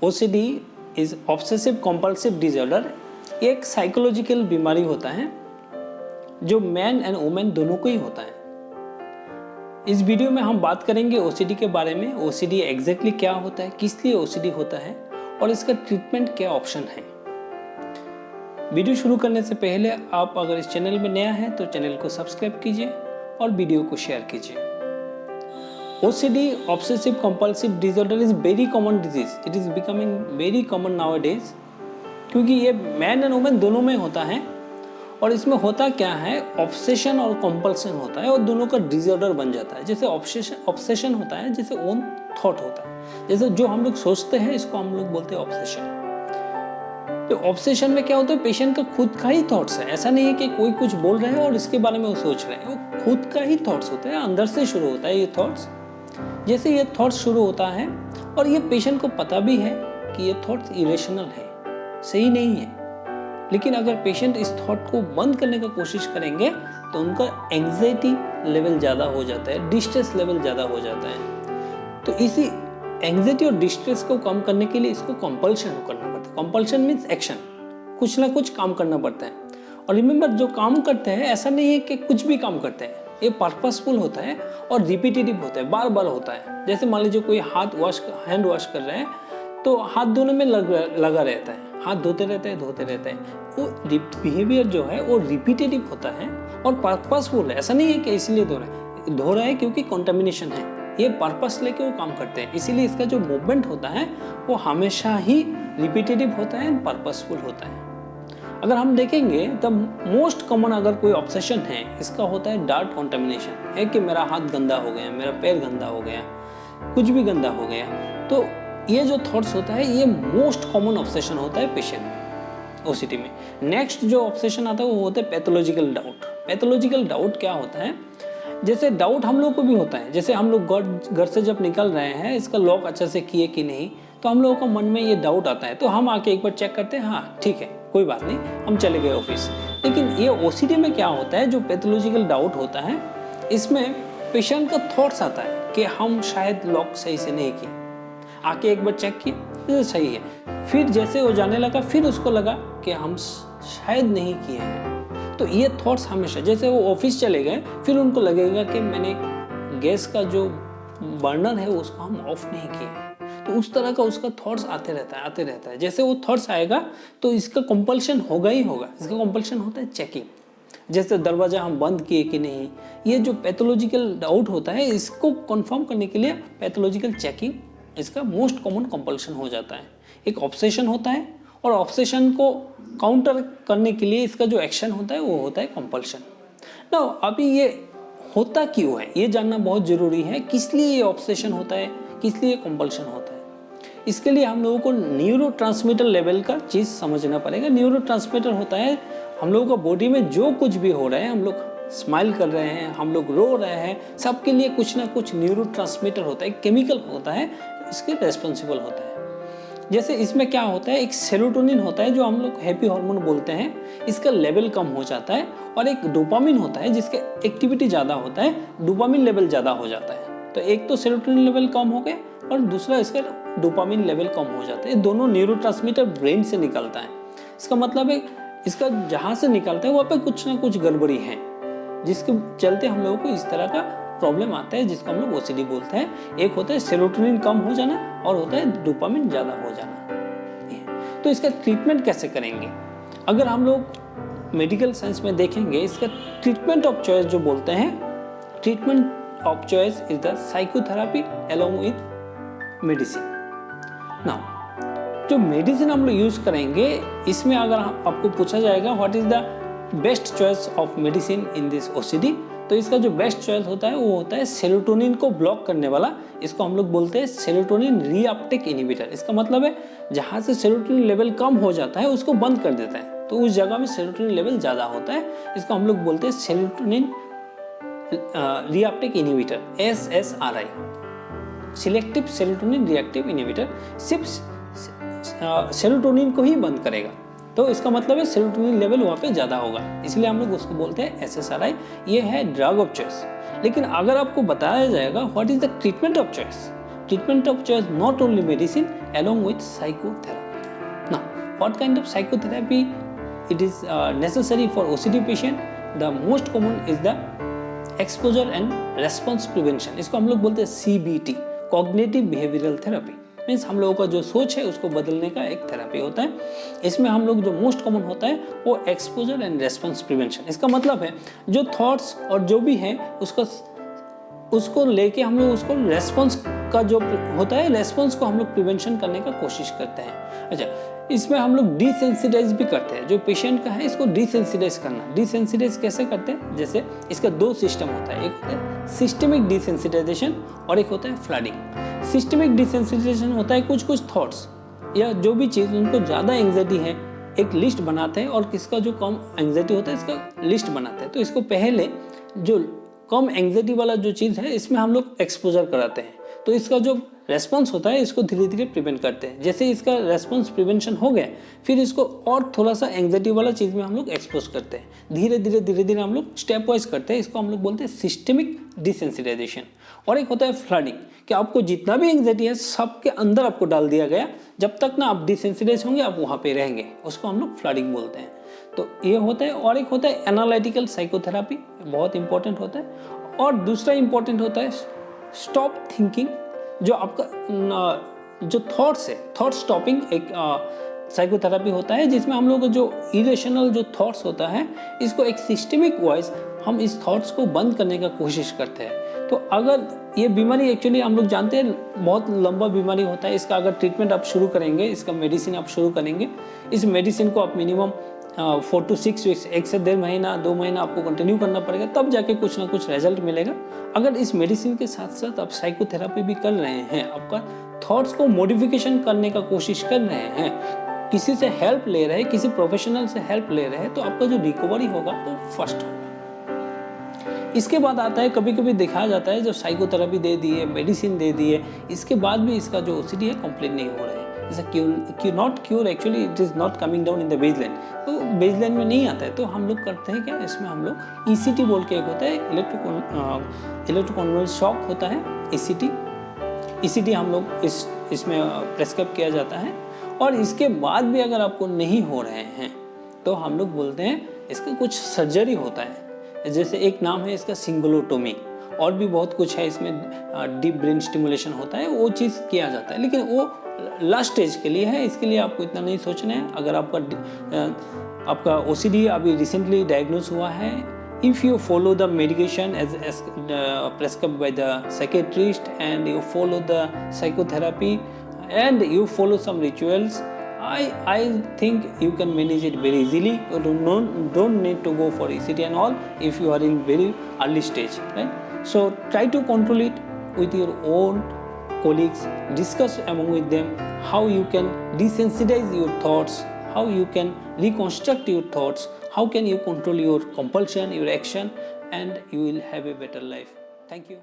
OCD is obsessive compulsive disorder. ये एक psychological बीमारी होता है जो मैन एंड वुमेन दोनों को ही होता है। इस वीडियो में हम बात करेंगे OCD के बारे में। OCD एग्जैक्टली क्या होता है, किस लिए OCD होता है और इसका ट्रीटमेंट क्या ऑप्शन है। वीडियो शुरू करने से पहले आप अगर इस चैनल में नया है तो चैनल को सब्सक्राइब कीजिए और वीडियो को शेयर कीजिए। OCD obsessive compulsive disorder is very common disease. It is becoming very common nowadays, क्योंकि ये मैन एंड वुमेन दोनों में होता है। और इसमें होता क्या है, ऑब्सेशन और कंपल्सन होता है और दोनों का डिसऑर्डर बन जाता है। जैसे ऑब्सेशन होता है, जैसे ओन थॉट होता है, जैसे जो हम लोग सोचते हैं इसको हम लोग बोलते हैं ऑब्सेशन। तो ऑब्सेशन में क्या होता है, पेशेंट का खुद का ही थॉट्स है। ऐसा नहीं है कि कोई कुछ बोल रहे हैं और इसके बारे में वो सोच रहे हैं, वो खुद का ही थॉट्स होते हैं, अंदर से शुरू होता है ये थॉट्स। जैसे ये थॉट्स शुरू होता है और ये पेशेंट को पता भी है कि ये थॉट्स इरेशनल है, सही नहीं है, लेकिन अगर पेशेंट इस थॉट को बंद करने का कोशिश करेंगे तो उनका एंग्जाइटी लेवल ज़्यादा हो जाता है, डिस्ट्रेस लेवल ज़्यादा हो जाता है। तो इसी एंग्जाइटी और डिस्ट्रेस को कम करने के लिए इसको कंपल्शन करना पड़ता है। कंपल्शन मीन्स एक्शन, कुछ ना कुछ काम करना पड़ता है। और रिमेंबर, जो काम करते हैं ऐसा नहीं है कि कुछ भी काम करते हैं, ये पर्पसफुल होता है और रिपीटेटिव होता है, बार बार होता है। जैसे मान लीजिए कोई हैंड वॉश कर रहे हैं तो हाथ धोने में लगा रहता है, हाथ धोते रहते हैं। वो बिहेवियर जो है वो रिपीटेटिव होता है और पर्पसफुल है। ऐसा नहीं है कि इसलिए धो रहे हैं क्योंकि कंटामिनेशन है, ये पर्पस लेके वो काम करते हैं। इसीलिए इसका जो मूवमेंट होता है वो हमेशा ही रिपीटेटिव होता है, पर्पसफुल होता है। अगर हम देखेंगे तब मोस्ट कॉमन अगर कोई ऑब्सेशन है, इसका होता है डार्ट कंटामिनेशन, है कि मेरा हाथ गंदा हो गया, मेरा पैर गंदा हो गया, कुछ भी गंदा हो गया। तो ये जो थॉट्स होता है ये मोस्ट कॉमन ऑब्सेशन होता है पेशेंट में, OCD में। नेक्स्ट जो ऑब्सेशन आता है वो होता है पैथोलॉजिकल डाउट। पैथोलॉजिकल डाउट क्या होता है, जैसे डाउट हम लोग को भी होता है। जैसे हम लोग घर से जब निकल रहे हैं, इसका लॉक अच्छे से किए कि नहीं, तो हम लोगों का मन में ये डाउट आता है, तो हम आके एक बार चेक करते हैं, हाँ ठीक है कोई बात नहीं, हम चले गए ऑफिस। लेकिन ये OCD में क्या होता है, जो पैथोलॉजिकल डाउट होता है, इसमें पेशेंट का थॉट्स आता है कि हम शायद लॉक सही से नहीं किए, आके एक बार चेक किए तो सही है, फिर जैसे वो जाने लगा फिर उसको लगा कि हम शायद नहीं किए हैं। तो ये थॉट्स हमेशा, जैसे वो ऑफिस चले गए फिर उनको लगेगा कि मैंने गैस का जो बर्नर है उसको हम ऑफ नहीं किए, तो उस तरह का उसका थॉट्स आते रहता है। जैसे वो थॉट्स आएगा तो इसका कंपल्शन होगा ही होगा। इसका कंपल्शन होता है चेकिंग, जैसे दरवाजा हम बंद किए कि नहीं। ये जो पैथोलॉजिकल डाउट होता है इसको कंफर्म करने के लिए पैथोलॉजिकल चेकिंग इसका मोस्ट कॉमन कंपल्शन हो जाता है। एक ऑब्सेशन होता है और ऑब्सेशन को काउंटर करने के लिए इसका जो एक्शन होता है वो होता है कंपल्शन। ना अभी ये होता क्यों है ये जानना बहुत ज़रूरी है, किस लिए ये ऑब्सेशन होता है, किस लिए कंपल्शन होता है। इसके लिए हम लोगों को न्यूरोट्रांसमीटर लेवल का चीज़ समझना पड़ेगा। न्यूरोट्रांसमीटर होता है हम लोगों का बॉडी में जो कुछ भी हो रहा है, हम लोग स्माइल कर रहे हैं, हम लोग रो रहे हैं, सबके लिए कुछ ना कुछ न्यूरोट्रांसमीटर होता है, केमिकल होता है, इसके रेस्पॉन्सिबल होता है। जैसे इसमें क्या होता है, एक सेरोटोनिन होता है जो हम लोग हैप्पी हार्मोन बोलते हैं, इसका लेवल कम हो जाता है। और एक डोपामिन होता है जिसका एक्टिविटी ज़्यादा होता है, डोपामिन लेवल ज़्यादा हो जाता है। तो एक तो सेरोटोनिन लेवल कम हो गया और दूसरा इसका डोपामिन लेवल कम हो जाता है। दोनों न्यूरोट्रांसमीटर ब्रेन से निकलता है। इसका मतलब है इसका जहाँ से निकलता है वहाँ पे कुछ ना कुछ गड़बड़ी है, जिसके चलते हम लोगों को इस तरह का प्रॉब्लम आता है, जिसको हम लोग OCD बोलते हैं। एक होता है सेरोटोनिन कम हो जाना और होता है डोपामिन ज़्यादा हो जाना। तो इसका ट्रीटमेंट कैसे करेंगे, अगर हम लोग मेडिकल साइंस में देखेंगे, इसका ट्रीटमेंट ऑफ चॉइस जो बोलते हैं, treatment of choice is the psychotherapy along with medicine. Now जो मेडिसिन हम लोग यूज करेंगे, इसमें अगर आपको पूछा जाएगा what is the best choice of medicine in this OCD, तो इसका जो बेस्ट चॉइस होता है वो होता है सेरोटोनिन को ब्लॉक करने वाला। इसको हम लोग बोलते हैं सेरोटोनिन रीअपटेक इनहिबिटर। इसका मतलब है जहाँ से सेरोटोनिन लेवल कम हो जाता है उसको बंद कर देता है, तो उस जगह में सेरोटोनिन लेवल ज़्यादा होता है। इसको हम लोग बोलते हैं serotonin reuptake inhibitor, SSRI, selective serotonin reactive inhibitor. सिर्फ सेरोटोनिन को ही बंद करेगा, तो इसका मतलब है सेरोटोनिन लेवल वहाँ पे ज़्यादा होगा, इसलिए हम लोग उसको बोलते हैं SSRI। ये है ड्रग ऑफ चॉइस। लेकिन अगर आपको बताया जाएगा what is the treatment of choice, treatment of choice not only medicine along with psychotherapy. Now, what kind of psychotherapy it is necessary for OCD patient? The most common is the exposure and response prevention. इसको हम लोग बोलते हैं CBT, Cognitive Behavioral Therapy. Means हम लोगों का जो सोच है उसको बदलने का एक थेरेपी होता है. इसमें हम लोग जो मोस्ट कॉमन होता है वो एक्सपोजर एंड रेस्पॉन्स प्रिवेंशन. इसका मतलब है जो थॉट्स और जो भी है उसको लेके हम लोग उसको रेस्पॉन्स का जो होता है रेस्पॉन्स को हम लोग प्रिवेंशन करने का कोशिश करते हैं. अच्छा, इसमें हम लोग डिसेंसिटाइज भी करते हैं. जो पेशेंट का है इसको डिसेंसिटाइज करना. डिसेंसिटाइज कैसे करते हैं? जैसे इसका दो सिस्टम होता है. एक होता है सिस्टमिक डिसेंसिटाइजेशन और एक होता है फ्लडिंग. सिस्टमिक डिसेंसिटाइजेशन होता है कुछ थॉट्स या जो भी चीज़ उनको ज़्यादा एंग्जाइटी है एक लिस्ट बनाते हैं और किसका जो कम एंग्जाइटी होता है इसका लिस्ट बनाते हैं. तो इसको पहले जो कम एंग्जाइटी वाला जो चीज़ है इसमें हम लोग एक्सपोजर कराते हैं. तो इसका जो रेस्पॉन्स होता है इसको धीरे धीरे प्रिवेंट करते हैं. जैसे इसका रेस्पॉन्स प्रिवेंशन हो गया फिर इसको और थोड़ा सा एंग्जाइटी वाला चीज़ में हम लोग एक्सपोज करते हैं. धीरे धीरे हम लोग स्टेप वाइज करते हैं. इसको हम लोग बोलते हैं सिस्टमिक डिसेंसिटाइजेशन. और एक होता है फ्लडिंग कि आपको जितना भी एंग्जाइटी है सबके अंदर आपको डाल दिया गया. जब तक ना आप डिसेंसिटाइज होंगे आप वहाँ पे रहेंगे. उसको हम लोग फ्लडिंग बोलते हैं. तो ये होता है. और एक होता है एनालिटिकल साइकोथेरापी, बहुत इंपॉर्टेंट होता है. और दूसरा इंपॉर्टेंट होता है स्टॉप थिंकिंग. जो आपका जो थॉट्स है थॉट स्टॉपिंग एक साइकोथेरापी होता है जिसमें हम लोग जो इरेशनल जो थॉट्स होता है इसको एक सिस्टमिक वाइज हम इस थॉट्स को बंद करने का कोशिश करते हैं. तो अगर ये बीमारी एक्चुअली हम लोग जानते हैं बहुत लंबा बीमारी होता है. इसका अगर ट्रीटमेंट आप शुरू करेंगे, इसका मेडिसिन आप शुरू करेंगे, इस मेडिसिन को आप मिनिमम 4 to 6 वीक्स, 1 से 1.5 महीना 2 महीना आपको कंटिन्यू करना पड़ेगा. तब जाके कुछ ना कुछ रिजल्ट मिलेगा. अगर इस मेडिसिन के साथ साथ आप साइकोथेरापी भी कर रहे हैं, आपका थॉट्स को मॉडिफिकेशन करने का कोशिश कर रहे हैं, किसी से हेल्प ले रहे हैं, किसी प्रोफेशनल से हेल्प ले रहे हैं, तो आपका जो रिकवरी होगा वो फास्ट होगा. इसके बाद आता है कभी कभी दिखाया जाता है जब साइकोथेरापी दे दिए, मेडिसिन दे दिए, इसके बाद भी इसका जो ओसीडी है कंप्लीट नहीं हो रहा है. Not cure, actually it is not coming down in the baseline. तो बेसलाइन में नहीं आता है. तो हम लोग करते हैं क्या, इसमें हम लोग ईसीटी बोल के एक होता है, इलेक्ट्रोकन्वल्सिव शॉक होता है ईसीटी हम लोग इसमें प्रेस्क्राइब किया जाता है. और इसके बाद भी अगर आपको नहीं हो रहे हैं तो हम लोग बोलते हैं इसका कुछ सर्जरी होता है. जैसे एक नाम है इसका सिंगुलोटोमी. और भी बहुत कुछ है इसमें, डीप ब्रेन स्टिमुलेशन होता है, वो चीज़ किया जाता है. लेकिन वो लास्ट स्टेज के लिए है, इसके लिए आपको इतना नहीं सोचना है. अगर आपका ओसीडी अभी रिसेंटली डायग्नोज हुआ है, if you follow the medication as prescribed by the psychiatrist and you follow the psychotherapy and you follow some rituals, I think you can manage it very easily. You don't need to go for ECT and all if you are in very early stage, right? So try to control it with your own colleagues. Discuss among with them how you can desensitize your thoughts, how you can reconstruct your thoughts, how can you control your compulsion, your action, and you will have a better life. Thank you.